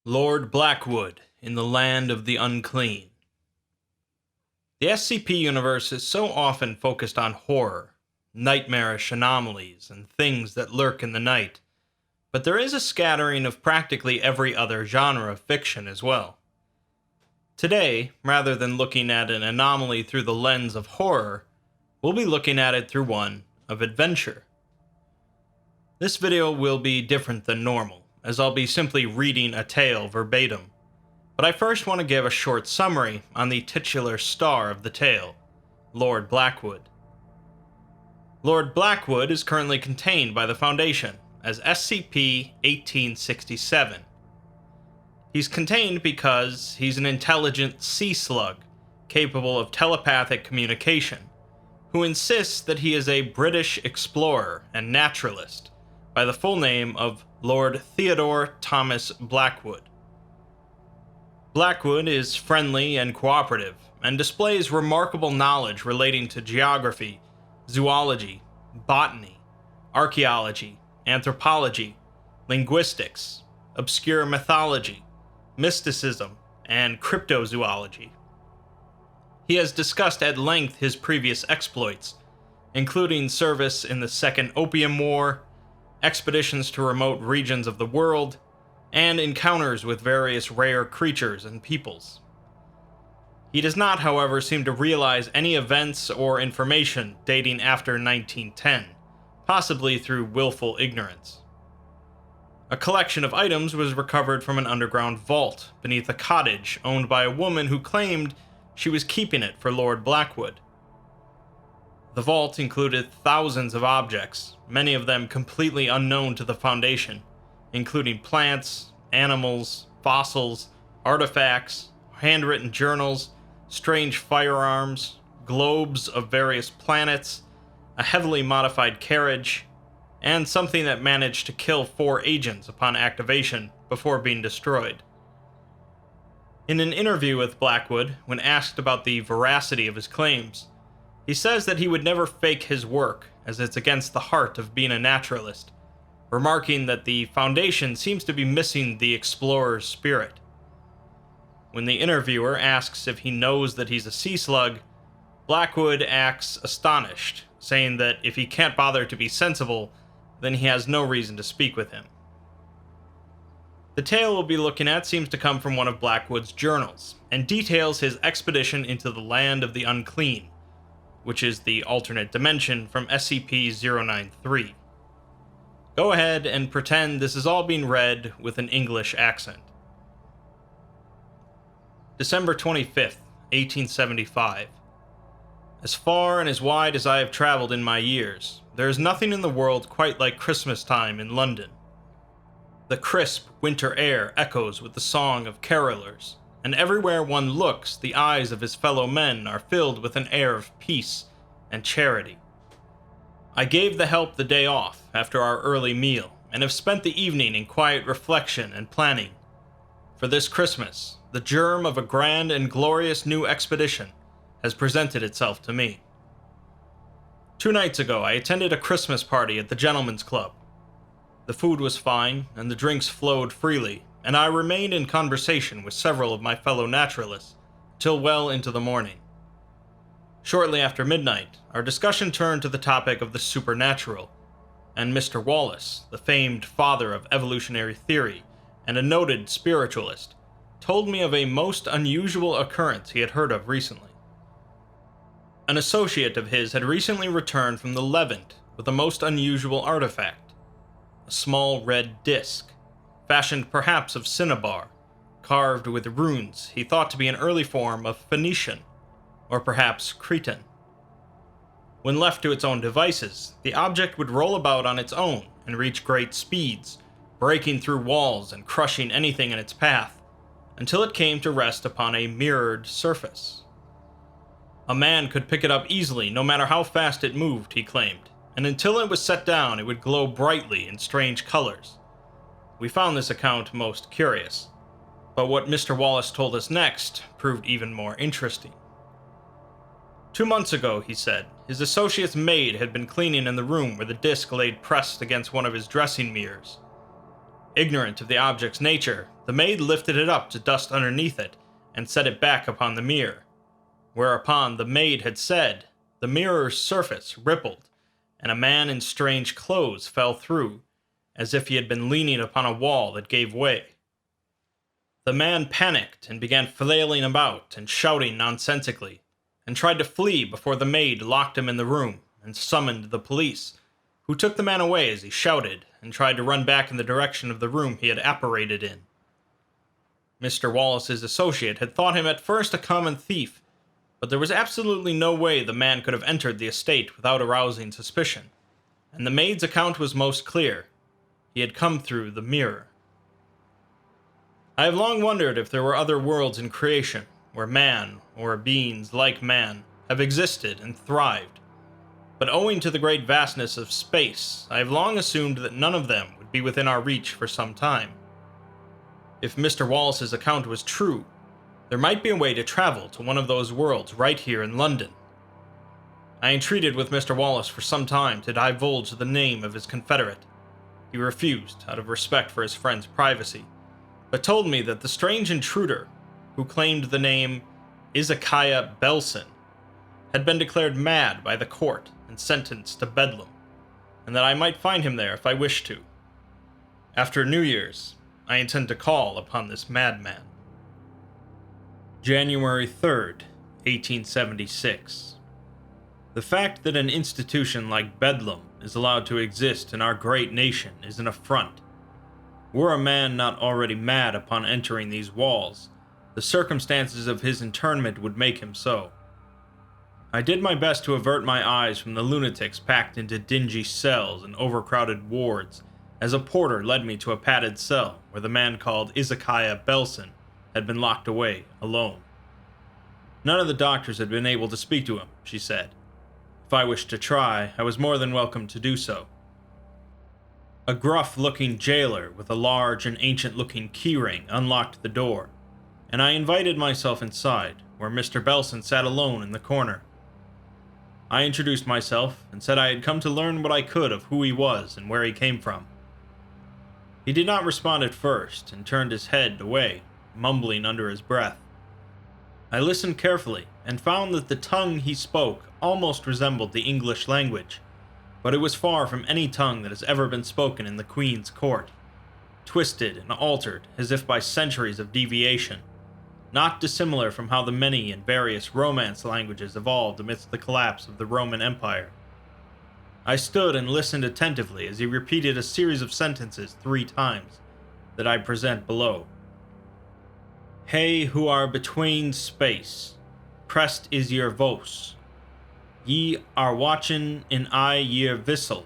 Lord Blackwood in the Land of the Unclean. The SCP universe is so often focused on horror, nightmarish anomalies, and things that lurk in the night, but there is a scattering of practically every other genre of fiction as well. Today, rather than looking at an anomaly through the lens of horror, we'll be looking at it through one of adventure. This video will be different than normal, as I'll be simply reading a tale verbatim, but I first want to give a short summary on the titular star of the tale, Lord Blackwood. Lord Blackwood is currently contained by the Foundation as SCP-1867. He's contained because he's an intelligent sea slug capable of telepathic communication, who insists that he is a British explorer and naturalist by the full name of Lord Theodore Thomas Blackwood. Blackwood is friendly and cooperative, and displays remarkable knowledge relating to geography, zoology, botany, archaeology, anthropology, linguistics, obscure mythology, mysticism, and cryptozoology. He has discussed at length his previous exploits, including service in the Second Opium War, expeditions to remote regions of the world, and encounters with various rare creatures and peoples. He does not, however, seem to realize any events or information dating after 1910, possibly through willful ignorance. A collection of items was recovered from an underground vault beneath a cottage owned by a woman who claimed she was keeping it for Lord Blackwood. The vault included thousands of objects, many of them completely unknown to the Foundation, including plants, animals, fossils, artifacts, handwritten journals, strange firearms, globes of various planets, a heavily modified carriage, and something that managed to kill 4 agents upon activation before being destroyed. In an interview with Blackwood, when asked about the veracity of his claims, he says that he would never fake his work, as it's against the heart of being a naturalist, remarking that the Foundation seems to be missing the explorer's spirit. When the interviewer asks if he knows that he's a sea slug, Blackwood acts astonished, saying that if he can't bother to be sensible, then he has no reason to speak with him. The tale we'll be looking at seems to come from one of Blackwood's journals, and details his expedition into the Land of the Unclean, which is the alternate dimension from SCP-093. Go ahead and pretend this is all being read with an English accent. December 25th, 1875. As far and as wide as I have traveled in my years, there is nothing in the world quite like Christmas time in London. The crisp winter air echoes with the song of carolers, and everywhere one looks, the eyes of his fellow men are filled with an air of peace and charity. I gave the help the day off after our early meal, and have spent the evening in quiet reflection and planning. For this Christmas, the germ of a grand and glorious new expedition has presented itself to me. 2 nights ago, I attended a Christmas party at the Gentlemen's Club. The food was fine, and the drinks flowed freely, and I remained in conversation with several of my fellow naturalists till well into the morning. Shortly after midnight, our discussion turned to the topic of the supernatural, and Mr. Wallace, the famed father of evolutionary theory and a noted spiritualist, told me of a most unusual occurrence he had heard of recently. An associate of his had recently returned from the Levant with a most unusual artifact, a small red disc, fashioned perhaps of cinnabar, carved with runes he thought to be an early form of Phoenician, or perhaps Cretan. When left to its own devices, the object would roll about on its own and reach great speeds, breaking through walls and crushing anything in its path, until it came to rest upon a mirrored surface. A man could pick it up easily no matter how fast it moved, he claimed, and until it was set down it would glow brightly in strange colors. We found this account most curious, but what Mr. Wallace told us next proved even more interesting. 2 months ago, he said, his associate's maid had been cleaning in the room where the disc laid pressed against one of his dressing mirrors. Ignorant of the object's nature, the maid lifted it up to dust underneath it and set it back upon the mirror. Whereupon the maid had said, the mirror's surface rippled, and a man in strange clothes fell through, as if he had been leaning upon a wall that gave way. The man panicked and began flailing about and shouting nonsensically, and tried to flee before the maid locked him in the room and summoned the police, who took the man away as he shouted and tried to run back in the direction of the room he had apparated in. Mr. Wallace's associate had thought him at first a common thief, but there was absolutely no way the man could have entered the estate without arousing suspicion, and the maid's account was most clear. He had come through the mirror. I have long wondered if there were other worlds in creation, where man, or beings like man, have existed and thrived. But owing to the great vastness of space, I have long assumed that none of them would be within our reach for some time. If Mr. Wallace's account was true, there might be a way to travel to one of those worlds right here in London. I entreated with Mr. Wallace for some time to divulge the name of his confederate. He refused, out of respect for his friend's privacy, but told me that the strange intruder, who claimed the name Ezekiah Belson, had been declared mad by the court and sentenced to Bedlam, and that I might find him there if I wished to. After New Year's, I intend to call upon this madman. January 3rd, 1876. The fact that an institution like Bedlam is allowed to exist in our great nation is an affront. Were a man not already mad upon entering these walls, the circumstances of his internment would make him so. I did my best to avert my eyes from the lunatics packed into dingy cells and overcrowded wards, as a porter led me to a padded cell where the man called Ezekiah Belson had been locked away alone. None of the doctors had been able to speak to him, she said. If I wished to try, I was more than welcome to do so. A gruff-looking jailer with a large and ancient-looking keyring unlocked the door, and I invited myself inside, where Mr. Belson sat alone in the corner. I introduced myself and said I had come to learn what I could of who he was and where he came from. He did not respond at first and turned his head away, mumbling under his breath. I listened carefully and found that the tongue he spoke almost resembled the English language, but it was far from any tongue that has ever been spoken in the Queen's court, twisted and altered as if by centuries of deviation, not dissimilar from how the many and various Romance languages evolved amidst the collapse of the Roman Empire. I stood and listened attentively as he repeated a series of sentences 3 times that I present below. Hey who are between space, pressed is your vos. Ye are watchin' in eye year vissel,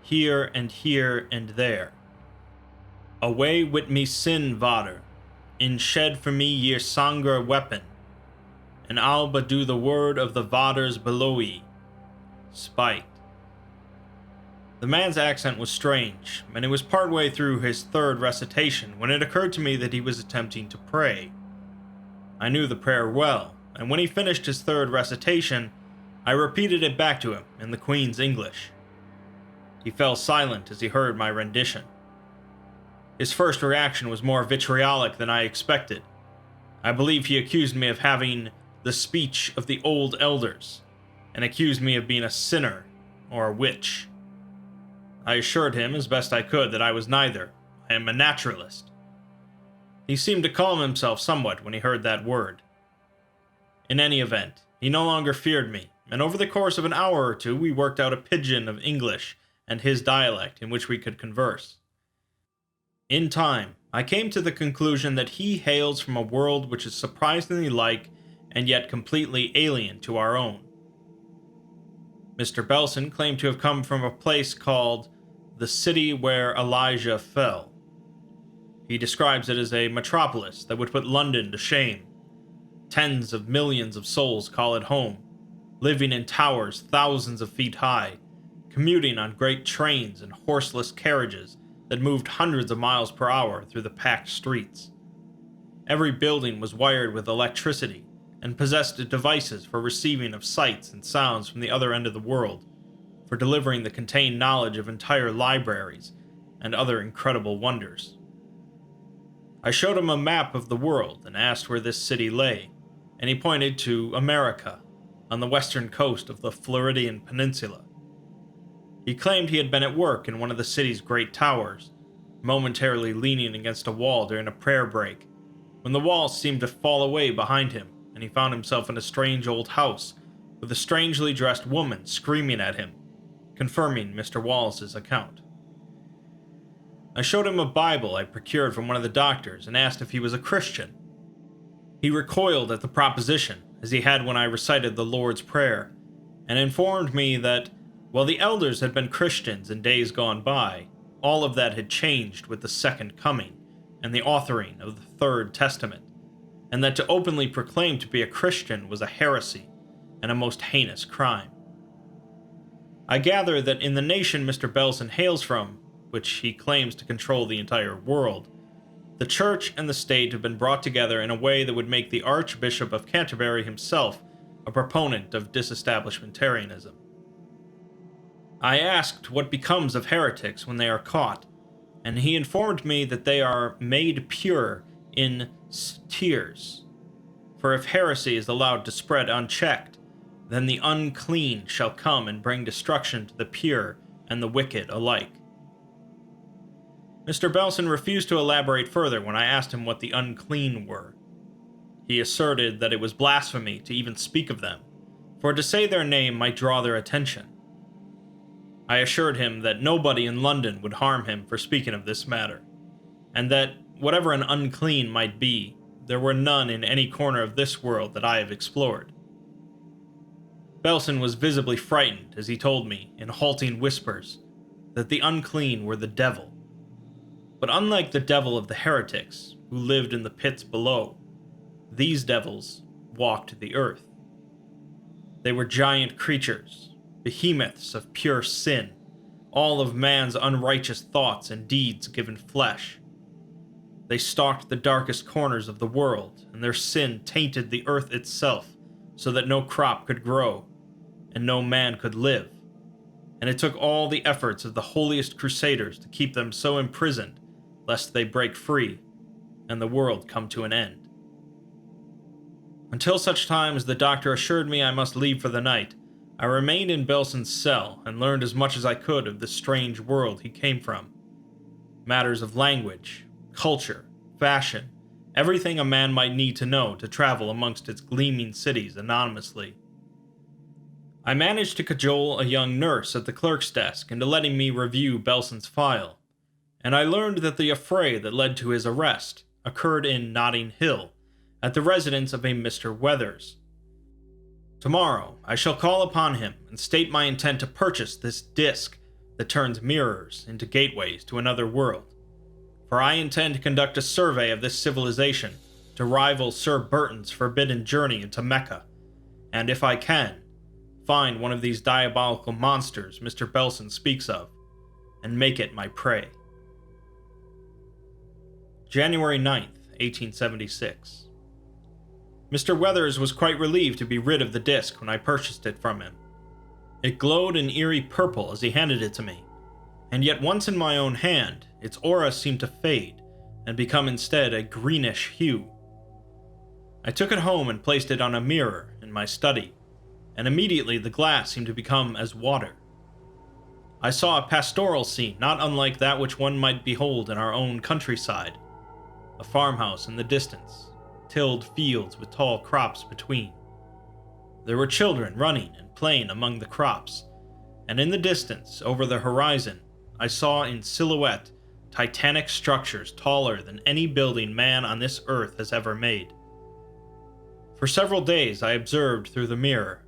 here and there. Away wit me sin vader, in shed for me yeer sanger weapon, and I'll but do the word of the vaders below ye. Spite. The man's accent was strange, and it was partway through his 3rd recitation when it occurred to me that he was attempting to pray. I knew the prayer well, and when he finished his 3rd recitation, I repeated it back to him in the Queen's English. He fell silent as he heard my rendition. His first reaction was more vitriolic than I expected. I believe he accused me of having the speech of the old elders, and accused me of being a sinner or a witch. I assured him as best I could that I was neither. I am a naturalist. He seemed to calm himself somewhat when he heard that word. In any event, he no longer feared me, and over the course of an hour or 2 we worked out a pidgin of English and his dialect in which we could converse. In time, I came to the conclusion that he hails from a world which is surprisingly like and yet completely alien to our own. Mr. Belson claimed to have come from a place called the city where Elijah fell. He describes it as a metropolis that would put London to shame. Tens of millions of souls call it home, living in towers thousands of feet high, commuting on great trains and horseless carriages that moved hundreds of miles per hour through the packed streets. Every building was wired with electricity and possessed devices for receiving of sights and sounds from the other end of the world, for delivering the contained knowledge of entire libraries, and other incredible wonders. I showed him a map of the world and asked where this city lay, and he pointed to America, on the western coast of the Floridian Peninsula. He claimed he had been at work in one of the city's great towers, momentarily leaning against a wall during a prayer break, when the wall seemed to fall away behind him, and he found himself in a strange old house with a strangely dressed woman screaming at him, confirming Mr. Wallace's account. I showed him a Bible I procured from one of the doctors and asked if he was a Christian. He recoiled at the proposition, as he had when I recited the Lord's Prayer, and informed me that, while the elders had been Christians in days gone by, all of that had changed with the Second Coming and the authoring of the Third Testament, and that to openly proclaim to be a Christian was a heresy and a most heinous crime. I gather that in the nation Mr. Belson hails from, which he claims to control the entire world, the church and the state have been brought together in a way that would make the Archbishop of Canterbury himself a proponent of disestablishmentarianism. I asked what becomes of heretics when they are caught, and he informed me that they are made pure in tears. For if heresy is allowed to spread unchecked, then the unclean shall come and bring destruction to the pure and the wicked alike. Mr. Belson refused to elaborate further when I asked him what the unclean were. He asserted that it was blasphemy to even speak of them, for to say their name might draw their attention. I assured him that nobody in London would harm him for speaking of this matter, and that, whatever an unclean might be, there were none in any corner of this world that I have explored. Belson was visibly frightened as he told me, in halting whispers, that the unclean were the devil. But unlike the devil of the heretics, who lived in the pits below, these devils walked the earth. They were giant creatures, behemoths of pure sin, all of man's unrighteous thoughts and deeds given flesh. They stalked the darkest corners of the world, and their sin tainted the earth itself, so that no crop could grow, and no man could live. And it took all the efforts of the holiest crusaders to keep them so imprisoned, lest they break free, and the world come to an end. Until such time as the doctor assured me I must leave for the night, I remained in Belson's cell and learned as much as I could of this strange world he came from. Matters of language, culture, fashion, everything a man might need to know to travel amongst its gleaming cities anonymously. I managed to cajole a young nurse at the clerk's desk into letting me review Belson's file, and I learned that the affray that led to his arrest occurred in Notting Hill, at the residence of a Mr. Weathers. Tomorrow, I shall call upon him and state my intent to purchase this disc that turns mirrors into gateways to another world, for I intend to conduct a survey of this civilization to rival Sir Burton's forbidden journey into Mecca, and if I can, find one of these diabolical monsters Mr. Belson speaks of, and make it my prey. January 9th, 1876. Mr. Weathers was quite relieved to be rid of the disc when I purchased it from him. It glowed an eerie purple as he handed it to me, and yet once in my own hand, its aura seemed to fade and become instead a greenish hue. I took it home and placed it on a mirror in my study, and immediately the glass seemed to become as water. I saw a pastoral scene not unlike that which one might behold in our own countryside, a farmhouse in the distance, tilled fields with tall crops between. There were children running and playing among the crops, and in the distance, over the horizon, I saw in silhouette titanic structures taller than any building man on this earth has ever made. For several days I observed through the mirror.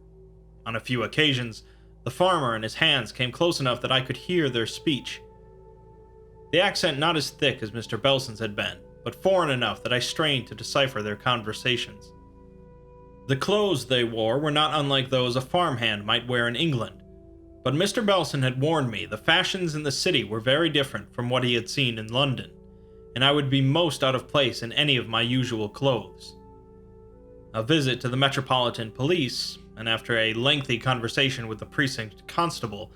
On a few occasions, the farmer and his hands came close enough that I could hear their speech. The accent not as thick as Mr. Belson's had been, but foreign enough that I strained to decipher their conversations. The clothes they wore were not unlike those a farmhand might wear in England, but Mr. Belson had warned me the fashions in the city were very different from what he had seen in London, and I would be most out of place in any of my usual clothes. A visit to the Metropolitan Police, and after a lengthy conversation with the precinct constable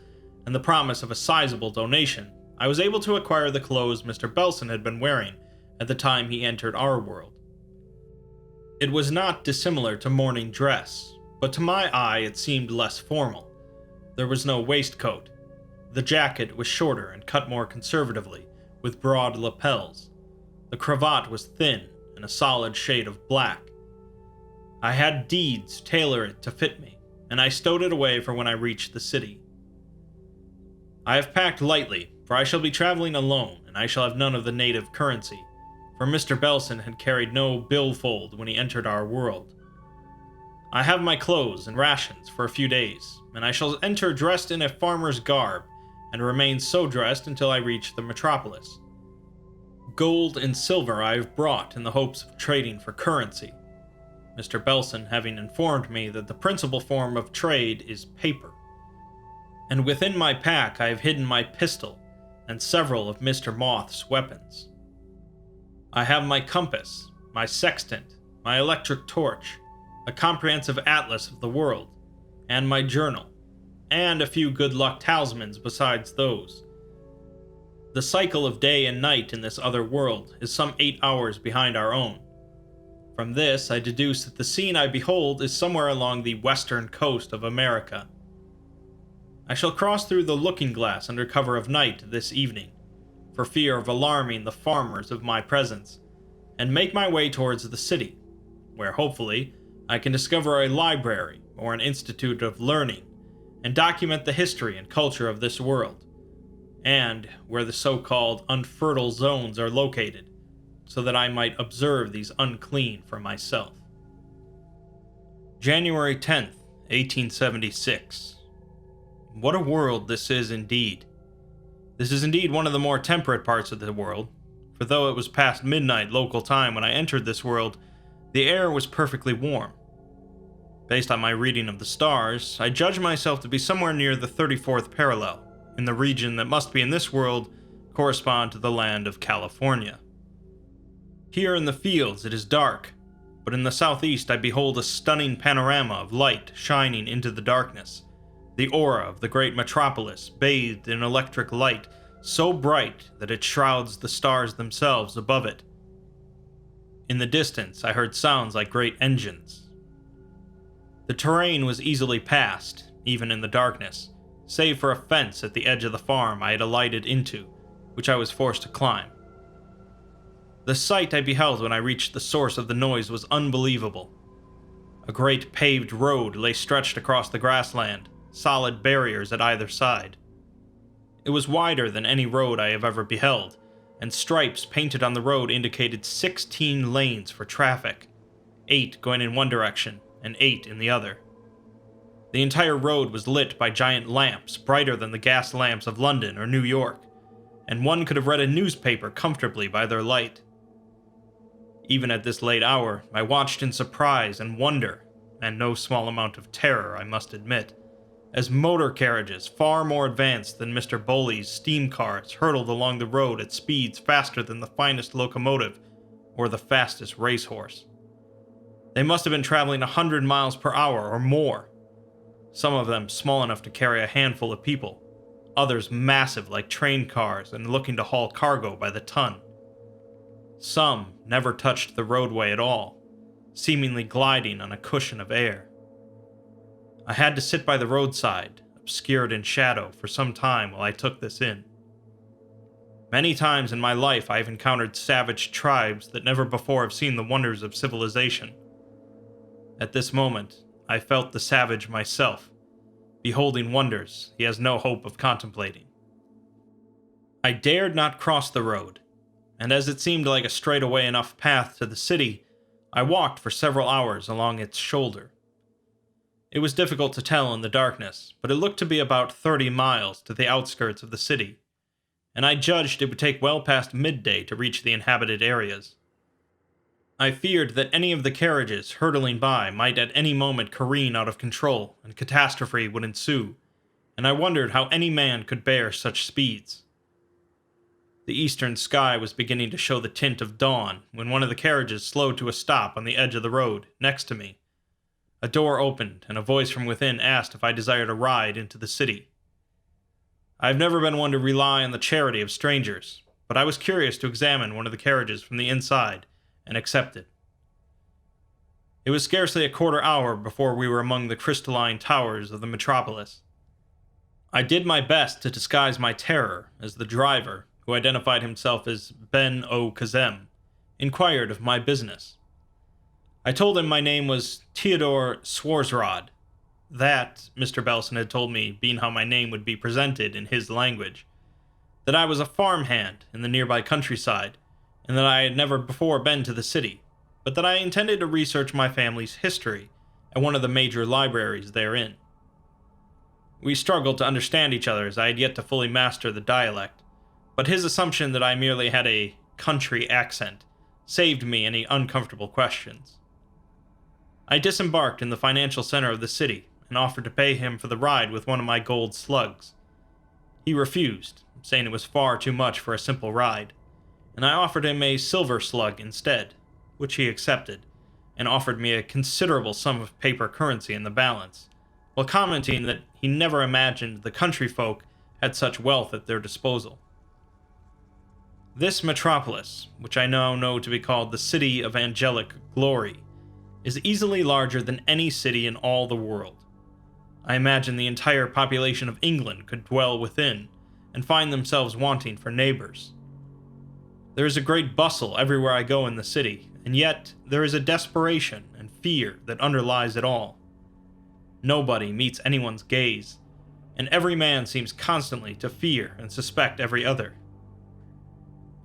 and the promise of a sizable donation, I was able to acquire the clothes Mr. Belson had been wearing at the time he entered our world. It was not dissimilar to morning dress, but to my eye it seemed less formal. There was no waistcoat. The jacket was shorter and cut more conservatively, with broad lapels. The cravat was thin and a solid shade of black. I had Deeds tailor it to fit me, and I stowed it away for when I reached the city. I have packed lightly, for I shall be traveling alone, and I shall have none of the native currency, for Mr. Belson had carried no billfold when he entered our world. I have my clothes and rations for a few days, and I shall enter dressed in a farmer's garb, and remain so dressed until I reach the metropolis. Gold and silver I have brought in the hopes of trading for currency, Mr. Belson having informed me that the principal form of trade is paper. And within my pack I have hidden my pistol and several of Mr. Moth's weapons. I have my compass, my sextant, my electric torch, a comprehensive atlas of the world, and my journal, and a few good luck talismans besides those. The cycle of day and night in this other world is some 8 hours behind our own. From this, I deduce that the scene I behold is somewhere along the western coast of America. I shall cross through the looking-glass under cover of night this evening, for fear of alarming the farmers of my presence, and make my way towards the city, where hopefully I can discover a library or an institute of learning, and document the history and culture of this world, and where the so-called unfertile zones are located, so that I might observe these unclean for myself. January 10th, 1876. What a world this is indeed. This is indeed one of the more temperate parts of the world, for though it was past midnight local time when I entered this world, the air was perfectly warm. Based on my reading of the stars, I judge myself to be somewhere near the 34th parallel, in the region that must be in this world correspond to the land of California. Here in the fields it is dark, but in the southeast I behold a stunning panorama of light shining into the darkness, the aura of the great metropolis bathed in electric light so bright that it shrouds the stars themselves above it. In the distance I heard sounds like great engines. The terrain was easily passed, even in the darkness, save for a fence at the edge of the farm I had alighted into, which I was forced to climb. The sight I beheld when I reached the source of the noise was unbelievable. A great paved road lay stretched across the grassland, solid barriers at either side. It was wider than any road I have ever beheld, and stripes painted on the road indicated 16 lanes for traffic, 8 going in one direction and 8 in the other. The entire road was lit by giant lamps brighter than the gas lamps of London or New York, and one could have read a newspaper comfortably by their light. Even at this late hour, I watched in surprise and wonder, and no small amount of terror, I must admit, as motor carriages far more advanced than Mr. Bowley's steam cars hurtled along the road at speeds faster than the finest locomotive or the fastest racehorse. They must have been traveling 100 miles per hour or more, some of them small enough to carry a handful of people, others massive like train cars and looking to haul cargo by the ton. Some never touched the roadway at all, seemingly gliding on a cushion of air. I had to sit by the roadside, obscured in shadow, for some time while I took this in. Many times in my life I have encountered savage tribes that never before have seen the wonders of civilization. At this moment, I felt the savage myself, beholding wonders he has no hope of contemplating. I dared not cross the road, and as it seemed like a straightaway enough path to the city, I walked for several hours along its shoulder. It was difficult to tell in the darkness, but it looked to be about 30 miles to the outskirts of the city, and I judged it would take well past midday to reach the inhabited areas. I feared that any of the carriages hurtling by might at any moment careen out of control, and catastrophe would ensue, and I wondered how any man could bear such speeds. The eastern sky was beginning to show the tint of dawn when one of the carriages slowed to a stop on the edge of the road, next to me. A door opened, and a voice from within asked if I desired a ride into the city. I have never been one to rely on the charity of strangers, but I was curious to examine one of the carriages from the inside and accepted. It was scarcely a quarter hour before we were among the crystalline towers of the metropolis. I did my best to disguise my terror as the driver, who identified himself as Ben O. Kazem, inquired of my business. I told him my name was Theodore Swarzrod. That, Mr. Belson had told me, being how my name would be presented in his language. That I was a farmhand in the nearby countryside, and that I had never before been to the city, but that I intended to research my family's history at one of the major libraries therein. We struggled to understand each other as I had yet to fully master the dialect, but his assumption that I merely had a country accent saved me any uncomfortable questions. I disembarked in the financial center of the city and offered to pay him for the ride with one of my gold slugs. He refused, saying it was far too much for a simple ride, and I offered him a silver slug instead, which he accepted, and offered me a considerable sum of paper currency in the balance, while commenting that he never imagined the country folk had such wealth at their disposal. This metropolis, which I now know to be called the City of Angelic Glory, is easily larger than any city in all the world. I imagine the entire population of England could dwell within, and find themselves wanting for neighbors. There is a great bustle everywhere I go in the city, and yet there is a desperation and fear that underlies it all. Nobody meets anyone's gaze, and every man seems constantly to fear and suspect every other.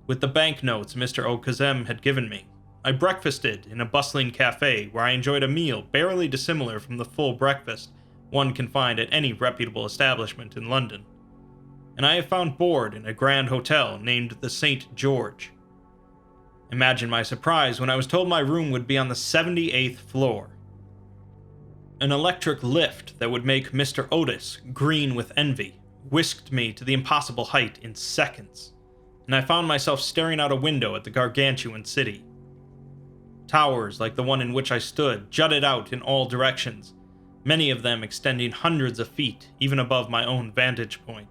With the banknotes Mr. Okazem had given me, I breakfasted in a bustling cafe where I enjoyed a meal barely dissimilar from the full breakfast one can find at any reputable establishment in London, and I have found board in a grand hotel named the St. George. Imagine my surprise when I was told my room would be on the 78th floor. An electric lift that would make Mr. Otis green with envy whisked me to the impossible height in seconds, and I found myself staring out a window at the gargantuan city. Towers like the one in which I stood jutted out in all directions, many of them extending hundreds of feet even above my own vantage point.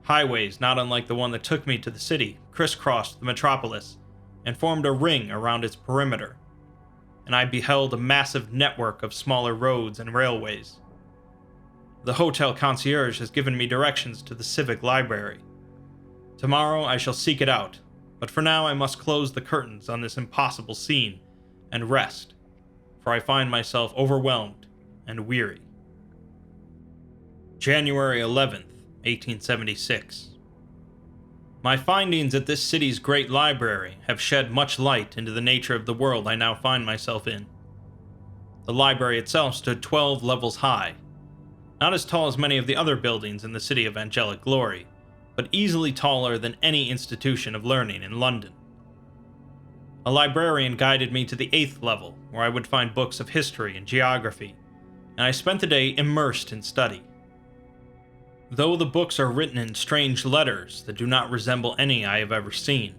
Highways not unlike the one that took me to the city crisscrossed the metropolis and formed a ring around its perimeter, and I beheld a massive network of smaller roads and railways. The hotel concierge has given me directions to the civic library. Tomorrow I shall seek it out, but for now I must close the curtains on this impossible scene and rest, for I find myself overwhelmed and weary. January 11th, 1876. My findings at this city's great library have shed much light into the nature of the world I now find myself in. The library itself stood 12 levels high, not as tall as many of the other buildings in the City of Angelic Glory, but easily taller than any institution of learning in London. A librarian guided me to the 8th level, where I would find books of history and geography, and I spent the day immersed in study. Though the books are written in strange letters that do not resemble any I have ever seen,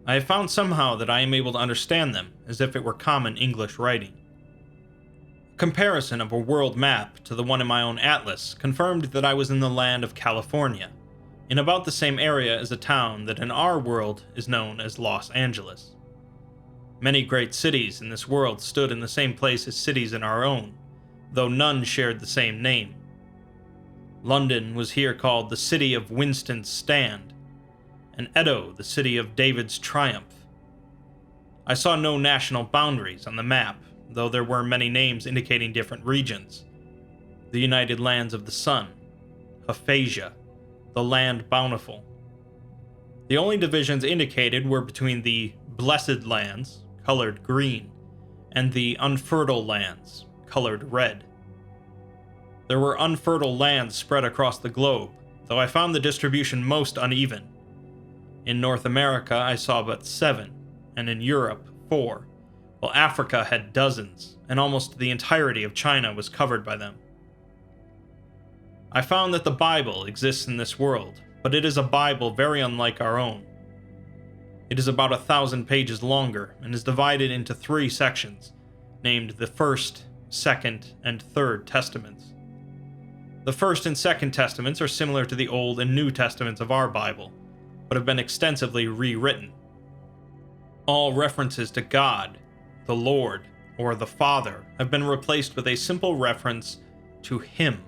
I have found somehow that I am able to understand them as if it were common English writing. A comparison of a world map to the one in my own atlas confirmed that I was in the land of California, in about the same area as a town that in our world is known as Los Angeles. Many great cities in this world stood in the same place as cities in our own, though none shared the same name. London was here called the City of Winston's Stand, and Edo the City of David's Triumph. I saw no national boundaries on the map, though there were many names indicating different regions. The United Lands of the Sun, Aphasia, the Land Bountiful. The only divisions indicated were between the Blessed Lands, colored green, and the Unfertile Lands, colored red. There were unfertile lands spread across the globe, though I found the distribution most uneven. In North America I saw but 7, and in Europe 4, while Africa had dozens, and almost the entirety of China was covered by them. I found that the Bible exists in this world, but it is a Bible very unlike our own. It is about 1,000 pages longer, and is divided into 3 sections, named the First, Second, and Third Testaments. The First and Second Testaments are similar to the Old and New Testaments of our Bible, but have been extensively rewritten. All references to God, the Lord, or the Father have been replaced with a simple reference to Him,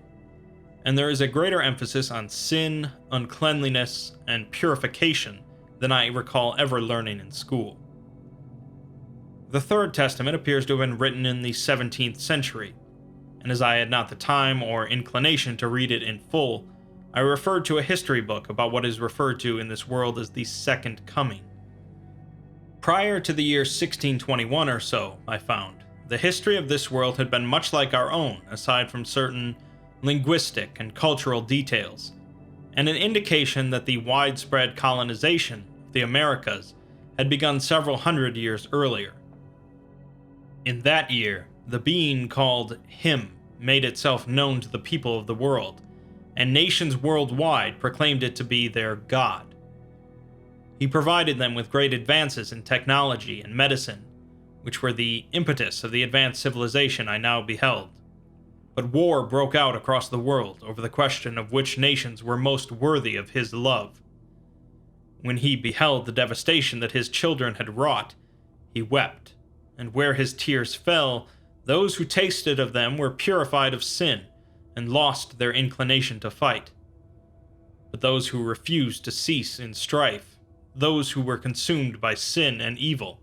and there is a greater emphasis on sin, uncleanliness, and purification than I recall ever learning in school. The Third Testament appears to have been written in the 17th century, and as I had not the time or inclination to read it in full, I referred to a history book about what is referred to in this world as the Second Coming. Prior to the year 1621 or so, I found, the history of this world had been much like our own, aside from certain linguistic and cultural details, and an indication that the widespread colonization of the Americas had begun several hundred years earlier. In that year, the being called Him made itself known to the people of the world, and nations worldwide proclaimed it to be their God. He provided them with great advances in technology and medicine, which were the impetus of the advanced civilization I now beheld. But war broke out across the world over the question of which nations were most worthy of His love. When He beheld the devastation that His children had wrought, He wept, and where His tears fell, those who tasted of them were purified of sin and lost their inclination to fight. But those who refused to cease in strife, those who were consumed by sin and evil,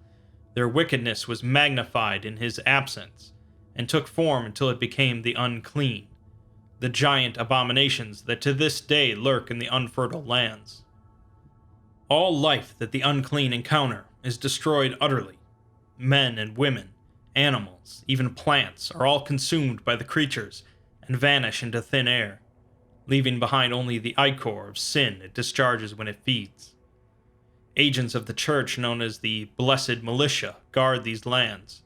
their wickedness was magnified in His absence, and took form until it became the unclean, the giant abominations that to this day lurk in the unfertile lands. All life that the unclean encounter is destroyed utterly. Men and women, animals, even plants are all consumed by the creatures and vanish into thin air, leaving behind only the ichor of sin it discharges when it feeds. Agents of the church known as the Blessed Militia guard these lands,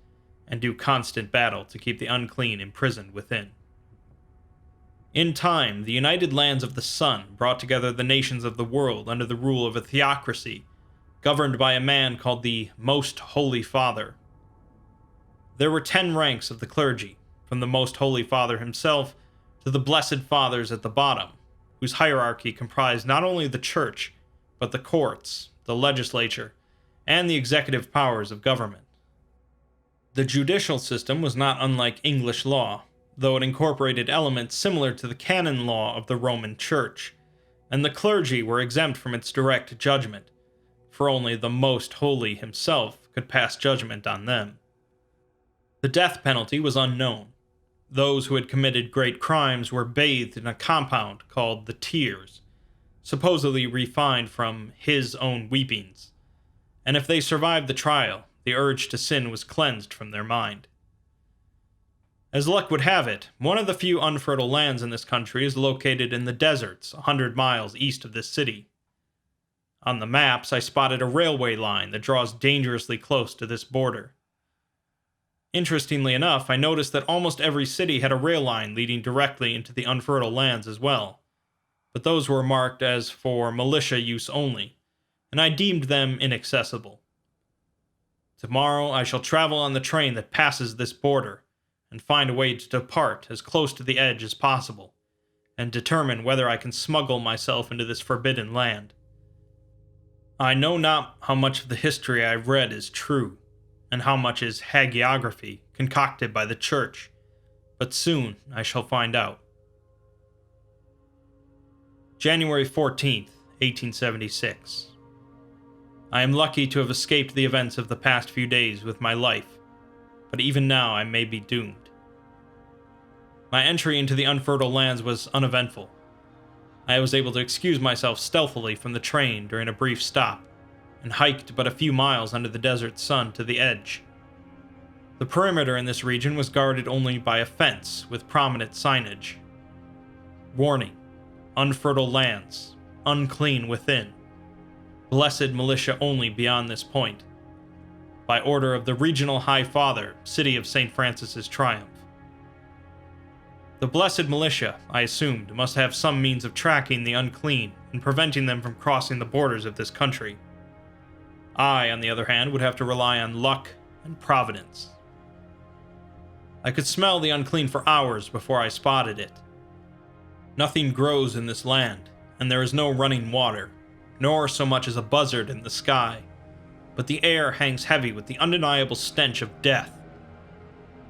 and do constant battle to keep the unclean imprisoned within. In time, the United Lands of the Sun brought together the nations of the world under the rule of a theocracy, governed by a man called the Most Holy Father. There were 10 ranks of the clergy, from the Most Holy Father himself to the Blessed Fathers at the bottom, whose hierarchy comprised not only the church, but the courts, the legislature, and the executive powers of government. The judicial system was not unlike English law, though it incorporated elements similar to the canon law of the Roman Church, and the clergy were exempt from its direct judgment, for only the Most Holy himself could pass judgment on them. The death penalty was unknown. Those who had committed great crimes were bathed in a compound called the tears, supposedly refined from His own weepings, and if they survived the trial, the urge to sin was cleansed from their mind. As luck would have it, one of the few unfertile lands in this country is located in the deserts 100 miles east of this city. On the maps, I spotted a railway line that draws dangerously close to this border. Interestingly enough, I noticed that almost every city had a rail line leading directly into the unfertile lands as well, but those were marked as for militia use only, and I deemed them inaccessible. Tomorrow I shall travel on the train that passes this border, and find a way to depart as close to the edge as possible, and determine whether I can smuggle myself into this forbidden land. I know not how much of the history I've read is true, and how much is hagiography concocted by the church, but soon I shall find out. January 14th, 1876. I am lucky to have escaped the events of the past few days with my life, but even now I may be doomed. My entry into the unfertile lands was uneventful. I was able to excuse myself stealthily from the train during a brief stop, and hiked but a few miles under the desert sun to the edge. The perimeter in this region was guarded only by a fence with prominent signage. Warning: unfertile lands, unclean within. Blessed militia only beyond this point. By order of the Regional High Father, City of St. Francis's Triumph. The Blessed Militia, I assumed, must have some means of tracking the unclean and preventing them from crossing the borders of this country. I, on the other hand, would have to rely on luck and providence. I could smell the unclean for hours before I spotted it. Nothing grows in this land, and there is no running water, nor so much as a buzzard in the sky, but the air hangs heavy with the undeniable stench of death,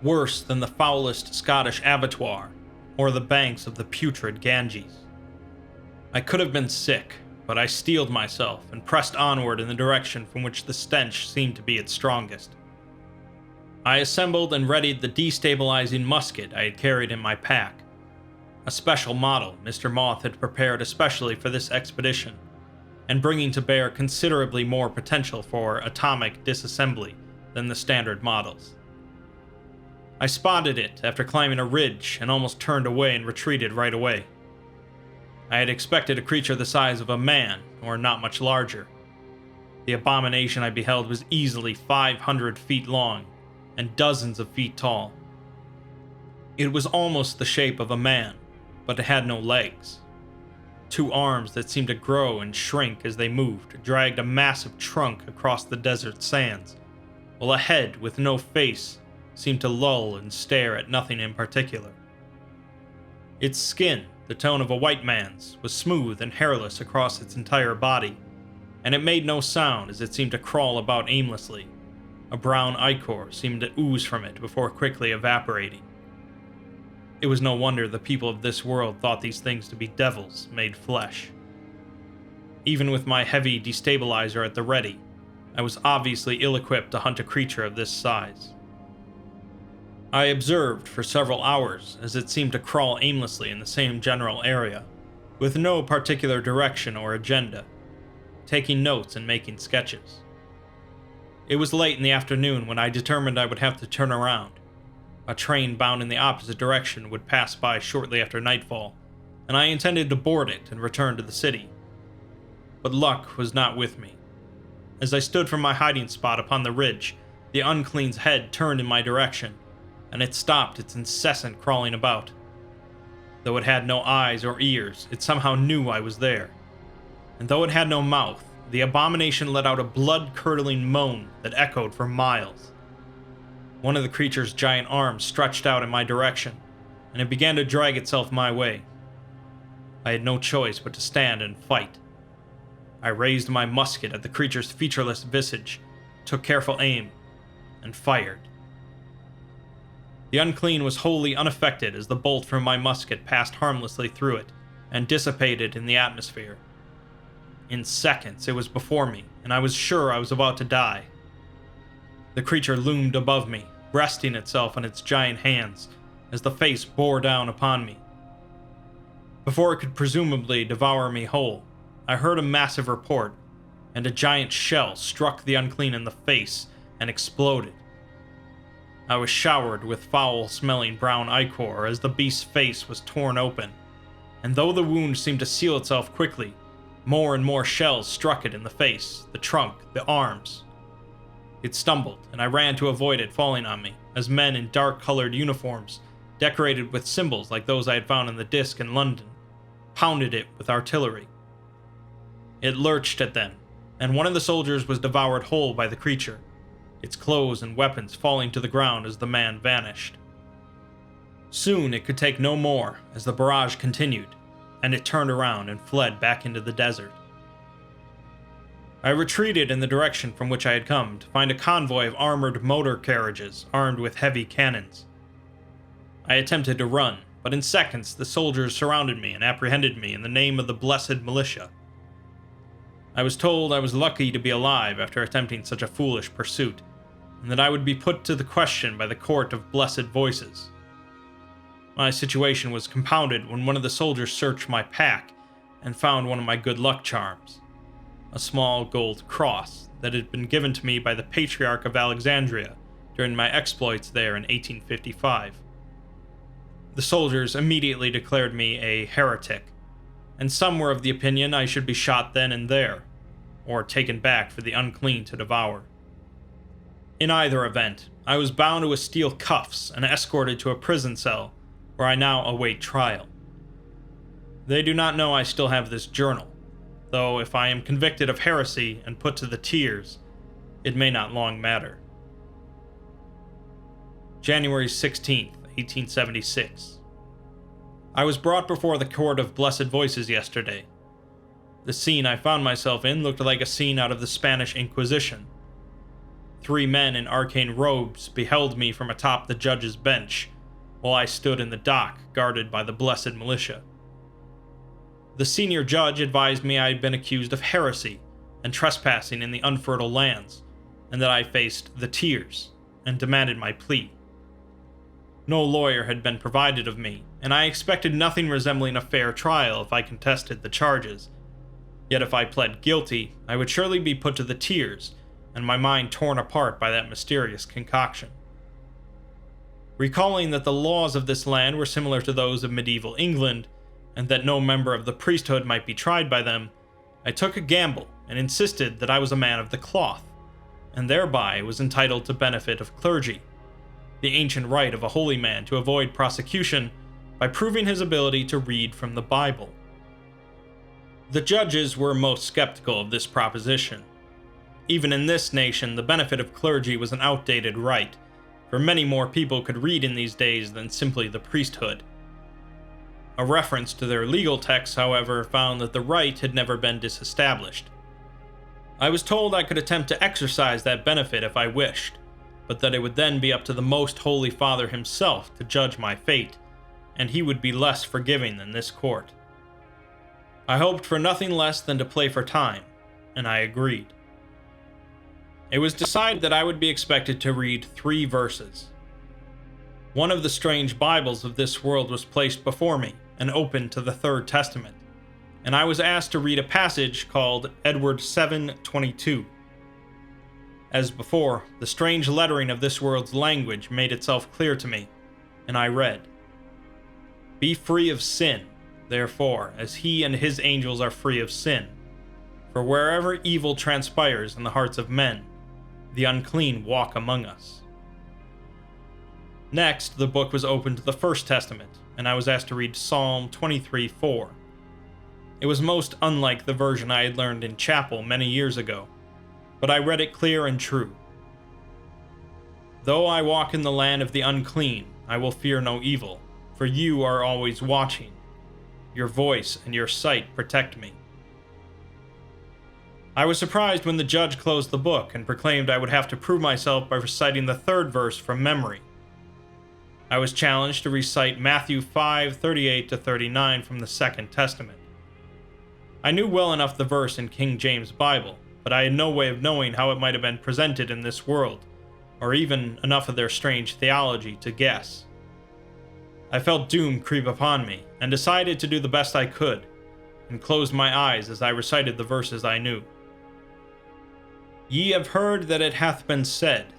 worse than the foulest Scottish abattoir, or the banks of the putrid Ganges. I could have been sick, but I steeled myself and pressed onward in the direction from which the stench seemed to be its strongest. I assembled and readied the destabilizing musket I had carried in my pack, a special model Mr. Moth had prepared especially for this expedition, and bringing to bear considerably more potential for atomic disassembly than the standard models. I spotted it after climbing a ridge and almost turned away and retreated right away. I had expected a creature the size of a man, or not much larger. The abomination I beheld was easily 500 feet long and dozens of feet tall. It was almost the shape of a man, but it had no legs. Two arms that seemed to grow and shrink as they moved dragged a massive trunk across the desert sands, while a head with no face seemed to loll and stare at nothing in particular. Its skin, the tone of a white man's, was smooth and hairless across its entire body, and it made no sound as it seemed to crawl about aimlessly. A brown ichor seemed to ooze from it before quickly evaporating. It was no wonder the people of this world thought these things to be devils made flesh. Even with my heavy destabilizer at the ready, I was obviously ill-equipped to hunt a creature of this size. I observed for several hours as it seemed to crawl aimlessly in the same general area, with no particular direction or agenda, taking notes and making sketches. It was late in the afternoon when I determined I would have to turn around. A train bound in the opposite direction would pass by shortly after nightfall, and I intended to board it and return to the city. But luck was not with me. As I stood from my hiding spot upon the ridge, the Unclean's head turned in my direction, and it stopped its incessant crawling about. Though it had no eyes or ears, it somehow knew I was there. And though it had no mouth, the abomination let out a blood-curdling moan that echoed for miles. One of the creature's giant arms stretched out in my direction, and it began to drag itself my way. I had no choice but to stand and fight. I raised my musket at the creature's featureless visage, took careful aim, and fired. The Unclean was wholly unaffected as the bolt from my musket passed harmlessly through it and dissipated in the atmosphere. In seconds, it was before me, and I was sure I was about to die. The creature loomed above me, resting itself on its giant hands as the face bore down upon me. Before it could presumably devour me whole, I heard a massive report, and a giant shell struck the Unclean in the face and exploded. I was showered with foul-smelling brown ichor as the beast's face was torn open, and though the wound seemed to seal itself quickly, more and more shells struck it in the face, the trunk, the arms. It stumbled, and I ran to avoid it falling on me, as men in dark-colored uniforms, decorated with symbols like those I had found in the disc in London, pounded it with artillery. It lurched at them, and one of the soldiers was devoured whole by the creature, its clothes and weapons falling to the ground as the man vanished. Soon it could take no more as the barrage continued, and it turned around and fled back into the desert. I retreated in the direction from which I had come to find a convoy of armored motor carriages armed with heavy cannons. I attempted to run, but in seconds the soldiers surrounded me and apprehended me in the name of the blessed militia. I was told I was lucky to be alive after attempting such a foolish pursuit, and that I would be put to the question by the court of blessed voices. My situation was compounded when one of the soldiers searched my pack and found one of my good luck charms, a small gold cross that had been given to me by the Patriarch of Alexandria during my exploits there in 1855. The soldiers immediately declared me a heretic, and some were of the opinion I should be shot then and there, or taken back for the Unclean to devour. In either event, I was bound with steel cuffs and escorted to a prison cell where I now await trial. They do not know I still have this journal, though if I am convicted of heresy and put to the tears, it may not long matter. January 16th, 1876. I was brought before the court of blessed voices yesterday. The scene I found myself in looked like a scene out of the Spanish Inquisition. 3 men in arcane robes beheld me from atop the judge's bench, while I stood in the dock guarded by the blessed militia. The senior judge advised me I had been accused of heresy and trespassing in the unfertile lands, and that I faced the tears, and demanded my plea. No lawyer had been provided of me, and I expected nothing resembling a fair trial if I contested the charges. Yet if I pled guilty, I would surely be put to the tears, and my mind torn apart by that mysterious concoction. Recalling that the laws of this land were similar to those of medieval England, and that no member of the priesthood might be tried by them, I took a gamble and insisted that I was a man of the cloth, and thereby was entitled to benefit of clergy, the ancient right of a holy man to avoid prosecution by proving his ability to read from the Bible. The judges were most skeptical of this proposition. Even in this nation, the benefit of clergy was an outdated right, for many more people could read in these days than simply the priesthood. A reference to their legal texts, however, found that the right had never been disestablished. I was told I could attempt to exercise that benefit if I wished, but that it would then be up to the Most Holy Father himself to judge my fate, and he would be less forgiving than this court. I hoped for nothing less than to play for time, and I agreed. It was decided that I would be expected to read 3 verses. One of the strange Bibles of this world was placed before me and opened to the Third Testament, and I was asked to read a passage called Edward 7:22. As before, the strange lettering of this world's language made itself clear to me, and I read, "Be free of sin, therefore, as he and his angels are free of sin. For wherever evil transpires in the hearts of men, the unclean walk among us." Next, the book was opened to the First Testament, and I was asked to read Psalm 23:4. It was most unlike the version I had learned in chapel many years ago, but I read it clear and true. "Though I walk in the land of the unclean, I will fear no evil, for you are always watching. Your voice and your sight protect me." I was surprised when the judge closed the book and proclaimed I would have to prove myself by reciting the 3rd verse from memory. I was challenged to recite Matthew 5:38-39 from the Second Testament. I knew well enough the verse in King James Bible, but I had no way of knowing how it might have been presented in this world, or even enough of their strange theology to guess. I felt doom creep upon me, and decided to do the best I could, and closed my eyes as I recited the verses I knew. "Ye have heard that it hath been said,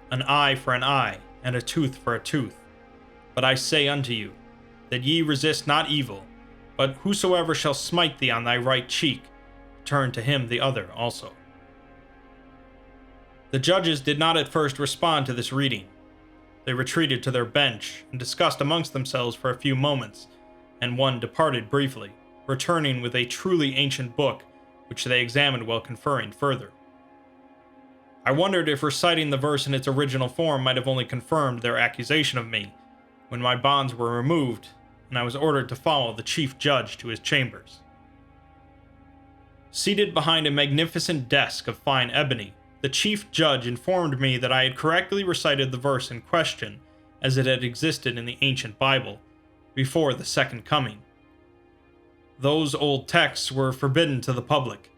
an eye for an eye, and a tooth for a tooth. But I say unto you, that ye resist not evil, but whosoever shall smite thee on thy right cheek, turn to him the other also." The judges did not at first respond to this reading. They retreated to their bench and discussed amongst themselves for a few moments, and one departed briefly, returning with a truly ancient book, which they examined while conferring further. I wondered if reciting the verse in its original form might have only confirmed their accusation of me, when my bonds were removed, and I was ordered to follow the chief judge to his chambers. Seated behind a magnificent desk of fine ebony, the chief judge informed me that I had correctly recited the verse in question as it had existed in the ancient Bible, before the Second Coming. Those old texts were forbidden to the public.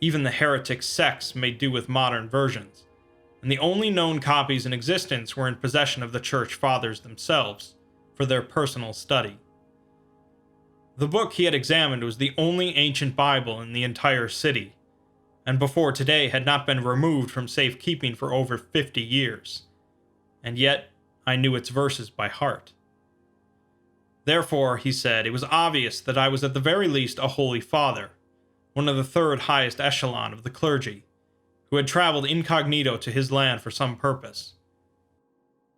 Even the heretic sects made do with modern versions, and the only known copies in existence were in possession of the Church Fathers themselves, for their personal study. The book he had examined was the only ancient Bible in the entire city, and before today had not been removed from safekeeping for over 50 years, and yet I knew its verses by heart. Therefore, he said, it was obvious that I was at the very least a Holy Father, one of the 3rd highest echelon of the clergy, who had traveled incognito to his land for some purpose.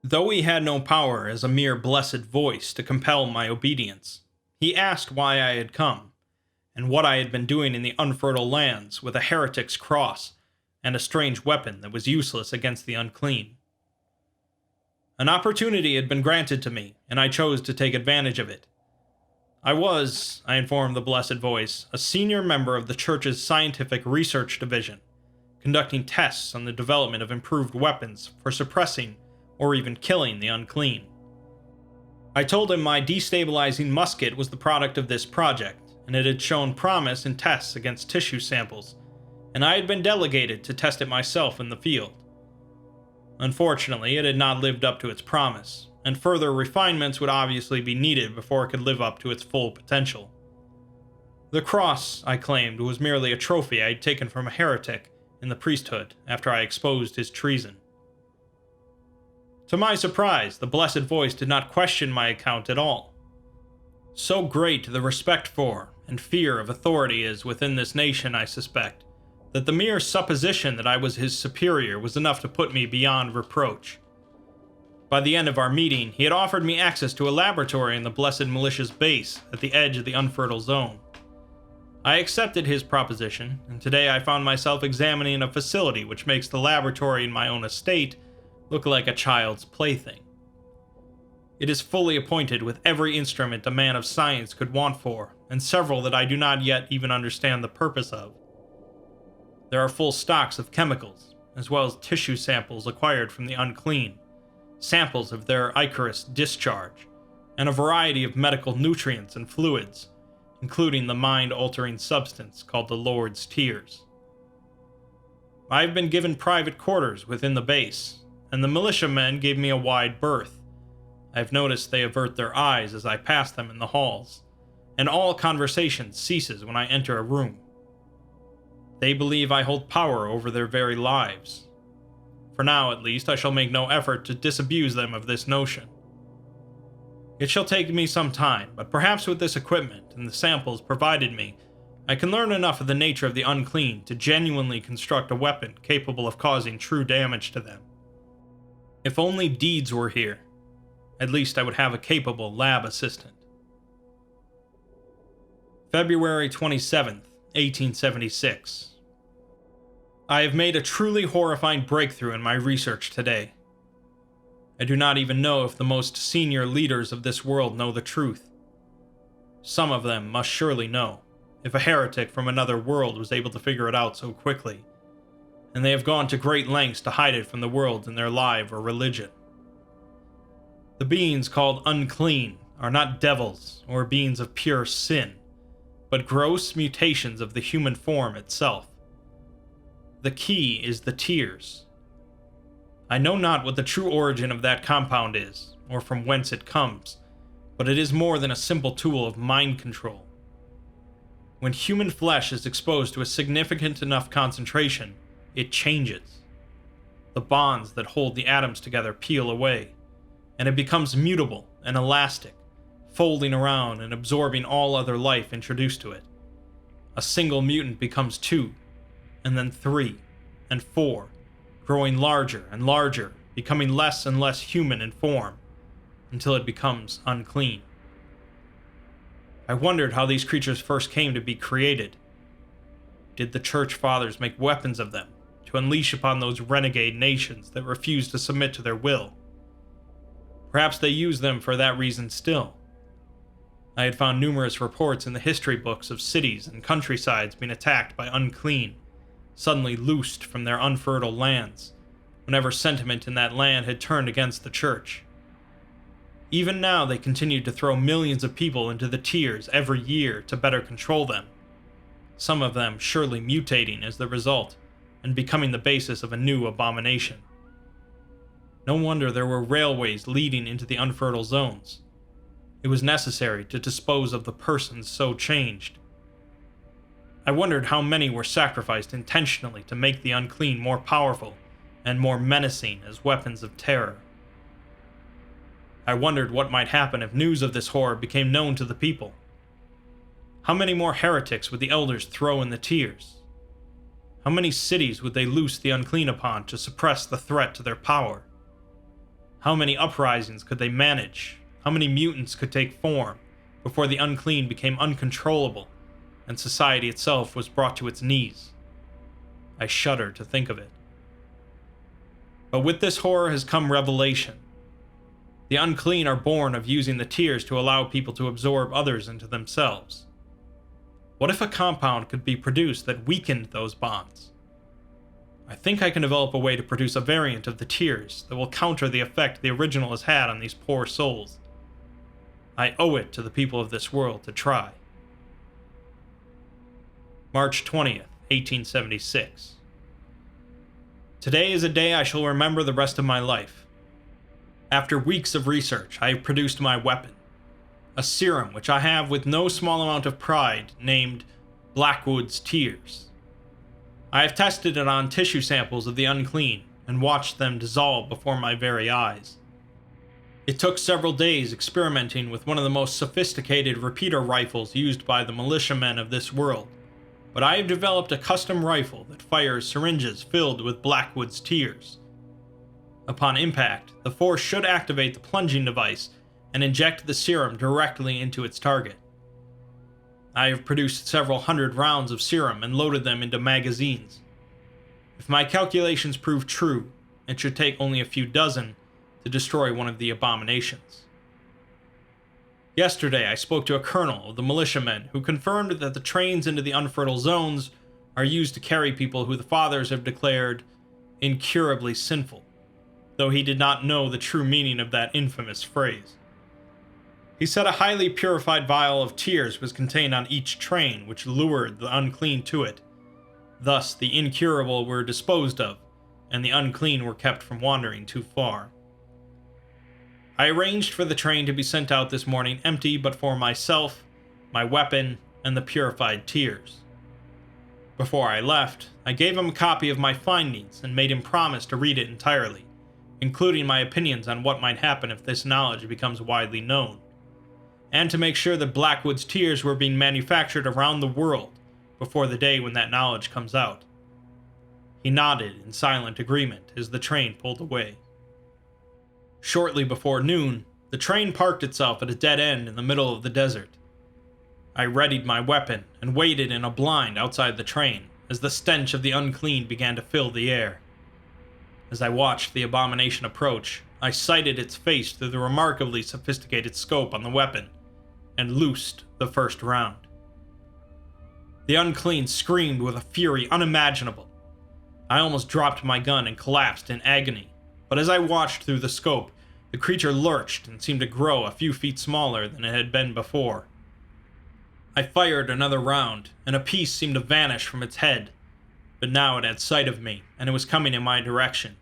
Though he had no power as a mere blessed voice to compel my obedience, he asked why I had come, and what I had been doing in the unfertile lands with a heretic's cross and a strange weapon that was useless against the unclean. An opportunity had been granted to me, and I chose to take advantage of it. I informed the Blessed Voice, a senior member of the Church's Scientific Research Division, conducting tests on the development of improved weapons for suppressing or even killing the unclean. I told him my destabilizing musket was the product of this project, and it had shown promise in tests against tissue samples, and I had been delegated to test it myself in the field. Unfortunately, it had not lived up to its promise, and further refinements would obviously be needed before it could live up to its full potential. The cross, I claimed, was merely a trophy I had taken from a heretic in the priesthood after I exposed his treason. To my surprise, the Blessed Voice did not question my account at all. So great the respect for and fear of authority is within this nation, I suspect, that the mere supposition that I was his superior was enough to put me beyond reproach. By the end of our meeting, he had offered me access to a laboratory in the Blessed Militia's base at the edge of the unfertile zone. I accepted his proposition, and today I found myself examining a facility which makes the laboratory in my own estate look like a child's plaything. It is fully appointed with every instrument a man of science could want for, and several that I do not yet even understand the purpose of. There are full stocks of chemicals, as well as tissue samples acquired from the unclean, samples of their ichorous discharge, and a variety of medical nutrients and fluids, including the mind-altering substance called the Lord's Tears. I have been given private quarters within the base, and the militiamen gave me a wide berth. I have noticed they avert their eyes as I pass them in the halls, and all conversation ceases when I enter a room. They believe I hold power over their very lives. For now, at least, I shall make no effort to disabuse them of this notion. It shall take me some time, but perhaps with this equipment and the samples provided me, I can learn enough of the nature of the unclean to genuinely construct a weapon capable of causing true damage to them. If only Deeds were here, at least I would have a capable lab assistant. February 27th, 1876. I have made a truly horrifying breakthrough in my research today. I do not even know if the most senior leaders of this world know the truth. Some of them must surely know, if a heretic from another world was able to figure it out so quickly, and they have gone to great lengths to hide it from the world in their life or religion. The beings called unclean are not devils or beings of pure sin, but gross mutations of the human form itself. The key is the tears. I know not what the true origin of that compound is, or from whence it comes, but it is more than a simple tool of mind control. When human flesh is exposed to a significant enough concentration, it changes. The bonds that hold the atoms together peel away, and it becomes mutable and elastic, folding around and absorbing all other life introduced to it. A single mutant becomes 2, and then 3, and 4, growing larger and larger, becoming less and less human in form, until it becomes unclean. I wondered how these creatures first came to be created. Did the Church Fathers make weapons of them, to unleash upon those renegade nations that refused to submit to their will? Perhaps they use them for that reason still. I had found numerous reports in the history books of cities and countrysides being attacked by unclean, suddenly loosed from their unfertile lands, whenever sentiment in that land had turned against the Church. Even now they continued to throw millions of people into the tears every year to better control them, some of them surely mutating as the result, and becoming the basis of a new abomination. No wonder there were railways leading into the unfertile zones. It was necessary to dispose of the persons so changed. I wondered how many were sacrificed intentionally to make the unclean more powerful and more menacing as weapons of terror. I wondered what might happen if news of this horror became known to the people. How many more heretics would the elders throw in the tears? How many cities would they loose the unclean upon to suppress the threat to their power? How many uprisings could they manage? How many mutants could take form before the unclean became uncontrollable and society itself was brought to its knees? I shudder to think of it. But with this horror has come revelation. The unclean are born of using the tears to allow people to absorb others into themselves. What if a compound could be produced that weakened those bonds? I think I can develop a way to produce a variant of the tears that will counter the effect the original has had on these poor souls. I owe it to the people of this world to try. March 20th, 1876. Today is a day I shall remember the rest of my life. After weeks of research, I have produced my weapon, a serum which I have with no small amount of pride named Blackwood's Tears. I have tested it on tissue samples of the unclean and watched them dissolve before my very eyes. It took several days experimenting with one of the most sophisticated repeater rifles used by the militiamen of this world, but I have developed a custom rifle that fires syringes filled with Blackwood's Tears. Upon impact, the force should activate the plunging device and inject the serum directly into its target. I have produced several hundred rounds of serum and loaded them into magazines. If my calculations prove true, it should take only a few dozen to destroy one of the abominations. Yesterday, I spoke to a colonel of the militiamen who confirmed that the trains into the unfertile zones are used to carry people who the fathers have declared incurably sinful, though he did not know the true meaning of that infamous phrase. He said a highly purified vial of tears was contained on each train, which lured the unclean to it. Thus, the incurable were disposed of, and the unclean were kept from wandering too far. I arranged for the train to be sent out this morning empty but for myself, my weapon, and the purified tears. Before I left, I gave him a copy of my findings and made him promise to read it entirely, including my opinions on what might happen if this knowledge becomes widely known, and to make sure that Blackwood's Tears were being manufactured around the world before the day when that knowledge comes out. He nodded in silent agreement as the train pulled away. Shortly before noon, the train parked itself at a dead end in the middle of the desert. I readied my weapon and waited in a blind outside the train as the stench of the unclean began to fill the air. As I watched the abomination approach, I sighted its face through the remarkably sophisticated scope on the weapon and loosed the first round. The unclean screamed with a fury unimaginable. I almost dropped my gun and collapsed in agony, but as I watched through the scope, the creature lurched and seemed to grow a few feet smaller than it had been before. I fired another round, and a piece seemed to vanish from its head, but now it had sight of me, and it was coming in my direction.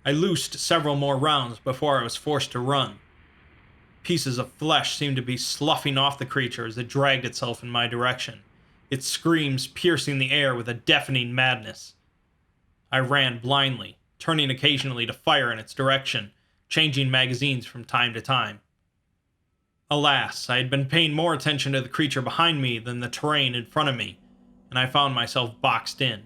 I loosed several more rounds before I was forced to run. Pieces of flesh seemed to be sloughing off the creature as it dragged itself in my direction, its screams piercing the air with a deafening madness. I ran blindly, turning occasionally to fire in its direction, changing magazines from time to time. Alas, I had been paying more attention to the creature behind me than the terrain in front of me, and I found myself boxed in.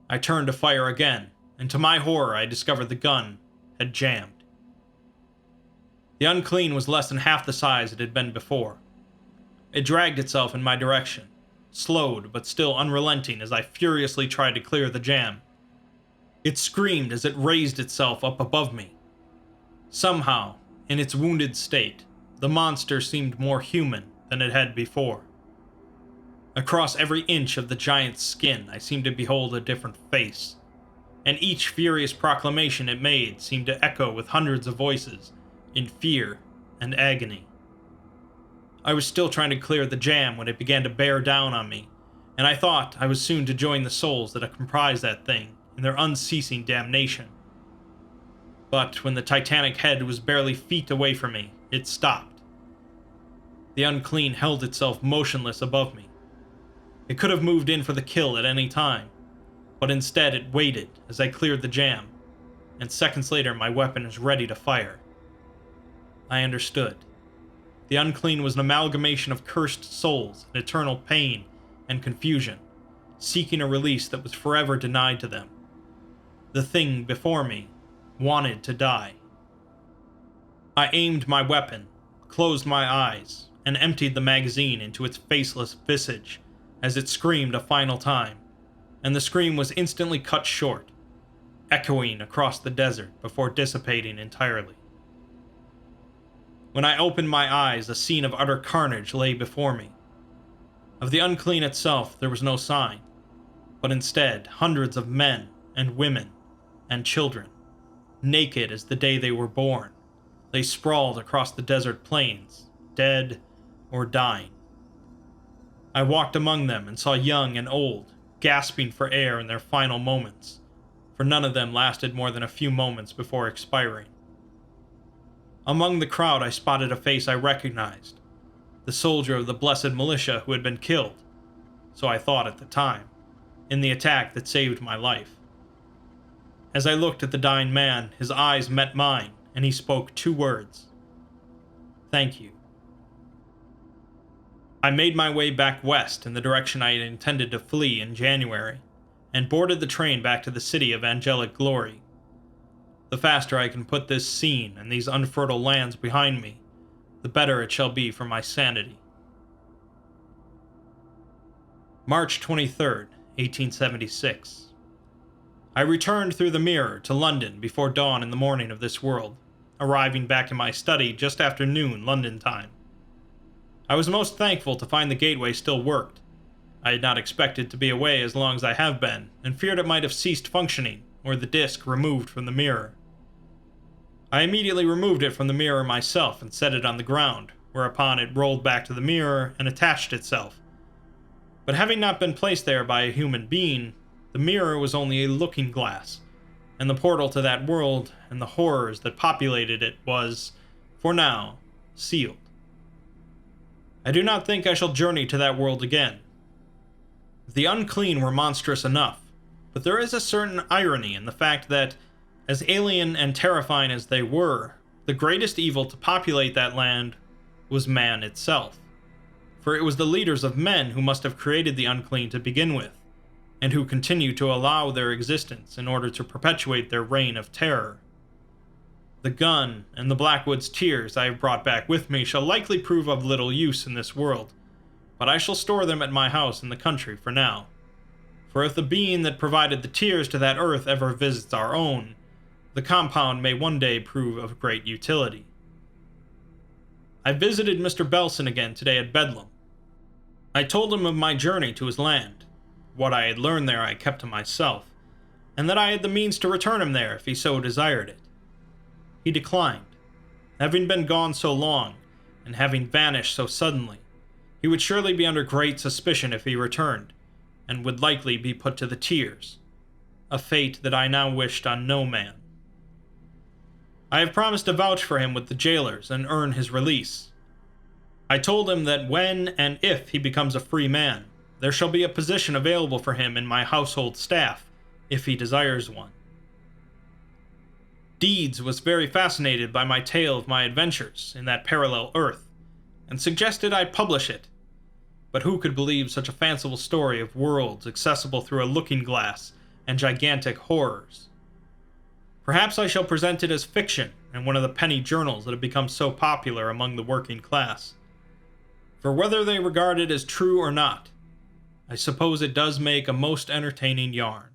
I turned to fire again, and to my horror I discovered the gun had jammed. The unclean was less than half the size it had been before. It dragged itself in my direction, slowed but still unrelenting as I furiously tried to clear the jam. It screamed as it raised itself up above me. Somehow, in its wounded state, the monster seemed more human than it had before. Across every inch of the giant's skin, I seemed to behold a different face, and each furious proclamation it made seemed to echo with hundreds of voices in fear and agony. I was still trying to clear the jam when it began to bear down on me, and I thought I was soon to join the souls that comprised that thing in their unceasing damnation. But when the titanic head was barely feet away from me, it stopped. The unclean held itself motionless above me. It could have moved in for the kill at any time, but instead it waited as I cleared the jam, and seconds later my weapon was ready to fire. I understood. The unclean was an amalgamation of cursed souls in eternal pain and confusion, seeking a release that was forever denied to them. The thing before me wanted to die. I aimed my weapon, closed my eyes, and emptied the magazine into its faceless visage as it screamed a final time, and the scream was instantly cut short, echoing across the desert before dissipating entirely. When I opened my eyes, a scene of utter carnage lay before me. Of the unclean itself, there was no sign, but instead, hundreds of men and women and children, naked as the day they were born, lay sprawled across the desert plains, dead or dying. I walked among them and saw young and old, gasping for air in their final moments, for none of them lasted more than a few moments before expiring. Among the crowd I spotted a face I recognized, the soldier of the blessed militia who had been killed, so I thought at the time, in the attack that saved my life. As I looked at the dying man, his eyes met mine, and he spoke 2 words. Thank you. I made my way back west in the direction I had intended to flee in January, and boarded the train back to the city of angelic glory. The faster I can put this scene and these unfertile lands behind me, the better it shall be for my sanity. March 23rd, 1876. I returned through the mirror to London before dawn in the morning of this world, arriving back in my study just after noon London time. I was most thankful to find the gateway still worked. I had not expected to be away as long as I have been, and feared it might have ceased functioning, or the disc removed from the mirror. I immediately removed it from the mirror myself and set it on the ground, whereupon it rolled back to the mirror and attached itself. But having not been placed there by a human being, the mirror was only a looking glass, and the portal to that world and the horrors that populated it was, for now, sealed. I do not think I shall journey to that world again. The unclean were monstrous enough, but there is a certain irony in the fact that, as alien and terrifying as they were, the greatest evil to populate that land was man itself. For it was the leaders of men who must have created the unclean to begin with, and who continue to allow their existence in order to perpetuate their reign of terror. The gun and the Blackwood's tears I have brought back with me shall likely prove of little use in this world, but I shall store them at my house in the country for now. For if the being that provided the tears to that earth ever visits our own, the compound may one day prove of great utility. I visited Mr. Belson again today at Bedlam. I told him of my journey to his land. What I had learned there I kept to myself, and that I had the means to return him there if he so desired it. He declined. Having been gone so long, and having vanished so suddenly, he would surely be under great suspicion if he returned, and would likely be put to the tears, a fate that I now wished on no man. I have promised to vouch for him with the jailers and earn his release. I told him that when and if he becomes a free man, there shall be a position available for him in my household staff, if he desires one. Deeds was very fascinated by my tale of my adventures in that parallel earth, and suggested I publish it. But who could believe such a fanciful story of worlds accessible through a looking glass and gigantic horrors? Perhaps I shall present it as fiction in one of the penny journals that have become so popular among the working class. For whether they regard it as true or not, I suppose it does make a most entertaining yarn.